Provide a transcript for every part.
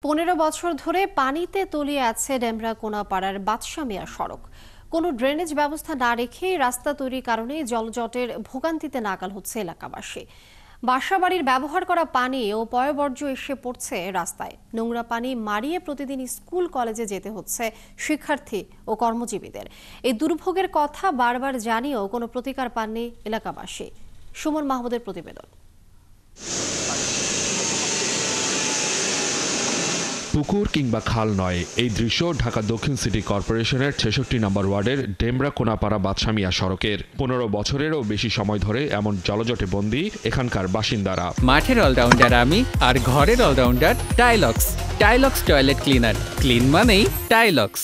15 বছর ধরে পানিতে তলিয়ে আছে ডেমরা-কোনাপাড়ার বাদশা মিয়া সড়ক। কোনো ড্রেনেজ ব্যবস্থা না রেখে রাস্তা তৈরির কারণে জলজটের ভোগান্তিতে নাকাল হচ্ছে এলাকাবাসী। বাসাবাড়ির ব্যবহার করা পানি ও পয়ঃবর্জ্য এসে পড়ছে রাস্তায়। নোংরা পানি মারিয়ে প্রতিদিন স্কুল কলেজে যেতে হচ্ছে শিক্ষার্থী ও কর্মজীবীদের। এই দুর্ভোগের কথা বারবার জানিয়েও কোনো প্রতিকার পাননি এলাকাবাসী। সুমন মাহমুদের প্রতিবেদন। পুকুর কিংবা খাল নয়, এই দৃশ্য ঢাকা দক্ষিণ সিটি কর্পোরেশনের ৬৬ নম্বর ওয়ার্ডের ডেমরা-কোনাপাড়া বাদশা মিয়া সড়কের। 15 বছরেরও বেশি সময় ধরে এমন জলজটে বন্দী এখানকার বাসিন্দারা। মাঠের অলরাউন্ডার আমি, আর ঘরের all rounder Tilex. Tilex toilet cleaner, clean মানেই টাইলক্স।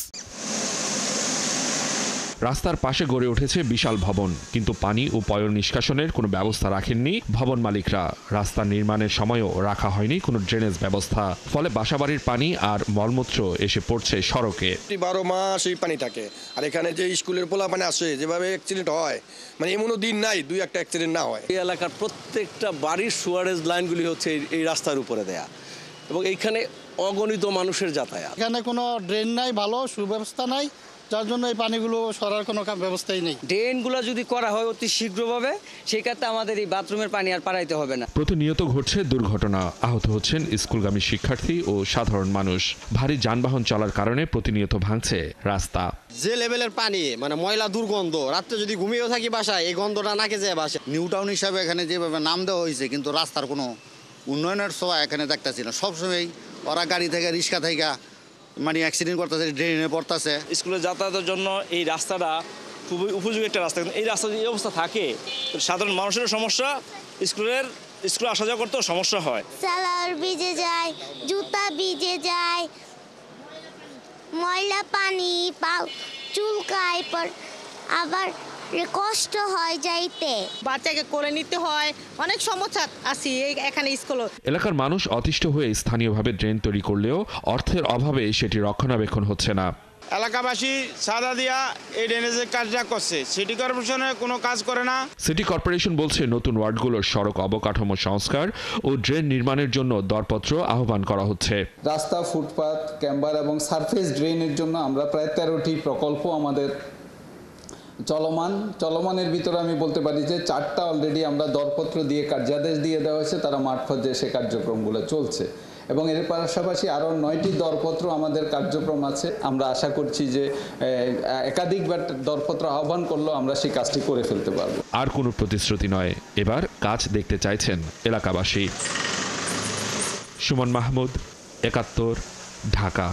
রাস্তার পাশে গড়ে উঠেছে বিশাল ভবন, কিন্তু পানি ও পয় নিষ্কাশনের কোনো ব্যবস্থা রাখেননি ভবন মালিকরা। রাস্তা নির্মাণের সময়ও রাখা হয়নি কোনো ড্রেনেজ ব্যবস্থা, ফলে বাসাবাড়ির পানি আর মলমূত্র এসে পড়ছে সড়কে। 12 মাস এই পানি থাকে, আর এখানে যে স্কুলের পোলা পানি আসে, যেভাবে অ্যাক্সিডেন্ট হয়, মানে এমনও দিন নাই 2-1টা অ্যাক্সিডেন্ট না হয়। এই এলাকার প্রত্যেকটা বাড়ির সুয়ারেজ লাইনগুলি হচ্ছে এই রাস্তার উপরে দেয়া, এবং এইখানে অগণিত মানুষের যাতায়াত। এখানে কোনো ড্রেন নাই, ভালো সুব্যবস্থা নাই, যার জন্য এই পানিগুলো সরার কোনো ব্যবস্থাই নেই। ড্রেনগুলো যদি করা হয় অতি শীঘ্রভাবে, সেই ক্ষেত্রে আমাদের এই বাথরুমের পানি আর পারাইতে হবে না। প্রতিনিয়ত ঘটছে দুর্ঘটনা, আহত হচ্ছেন স্কুলগামী শিক্ষার্থী ও সাধারণ মানুষ। ভারী যানবাহন চলার কারণে প্রতিনিয়ত ভাঙছে রাস্তা। যে লেভেলের পানি, মানে ময়লা দুর্গন্ধ, রাত্রে যদি ঘুমিয়েও থাকি বাসায়, এই গন্ধটা নাকে যায় বাসে। নিউ টাউন হিসাবে এখানে যেভাবে নাম দেওয়া হয়েছে, কিন্তু রাস্তার কোনো উন্নয়নের ছোঁয়া এখানে দেখতেছি না। সবসময় ওরা গাড়ি থেকে রিক্সা থেকে মানে অ্যাক্সিডেন্ট করতেছে, ড্রেনে পড়তেছে। স্কুলে যাতায়াতের জন্য এই রাস্তাটা খুবই উপযোগী একটা রাস্তা, কিন্তু এই রাস্তা যদি এই অবস্থা থাকে, সাধারণ মানুষের সমস্যা, স্কুলে আসা যাওয়া করতেও সমস্যা হয়। সালার ভিজে যায়, জুতা ভিজে যায়, ময়লা পানি চুলকায়, পর আবার কষ্ট হয় যাইতে, বাচ্চাকে কোলে নিতে হয়, অনেক সমস্যা আছে এখানে স্কুলে। এলাকার মানুষ অতিষ্ঠ হয়ে স্থানীয়ভাবে ড্রেন তৈরি করলেও অর্থের অভাবে সেটি রক্ষণাবেক্ষণ হচ্ছে না। এলাকাবাসী সাদা দিয়া এই ড্রেনেজের কাজটা করছে, সিটি কর্পোরেশনে কোনো কাজ করে না। সিটি কর্পোরেশন বলছে নতুন ওয়ার্ডগুলোর সড়ক অবকাঠামো সংস্কার ও ড্রেন নির্মাণের জন্য দরপত্র আহ্বান করা হচ্ছে। রাস্তা, ফুটপাত, ক্যাম্বার এবং সারফেস ড্রেনের জন্য আমরা প্রায় 13টি প্রকল্প আমাদের চলমানের ভিতরে আমি বলতে পারি যে 4টা অলরেডি আমরা দরপত্র দিয়ে কার্যাদেশ দিয়ে দেওয়া হয়েছে, তারা মাঠ পর্যায়ে সে কার্যক্রমগুলো চলছে, এবং এর পাশাপাশি আরও 9টি দরপত্র আমাদের কার্যক্রম আছে। আমরা আশা করছি যে একাধিকবার দরপত্র আহ্বান করলেও আমরা সেই কাজটি করে ফেলতে পারব। আর কোনো প্রতিশ্রুতি নয়, এবার কাজ দেখতে চাইছেন এলাকাবাসী। সুমন মাহমুদ, 71, ঢাকা।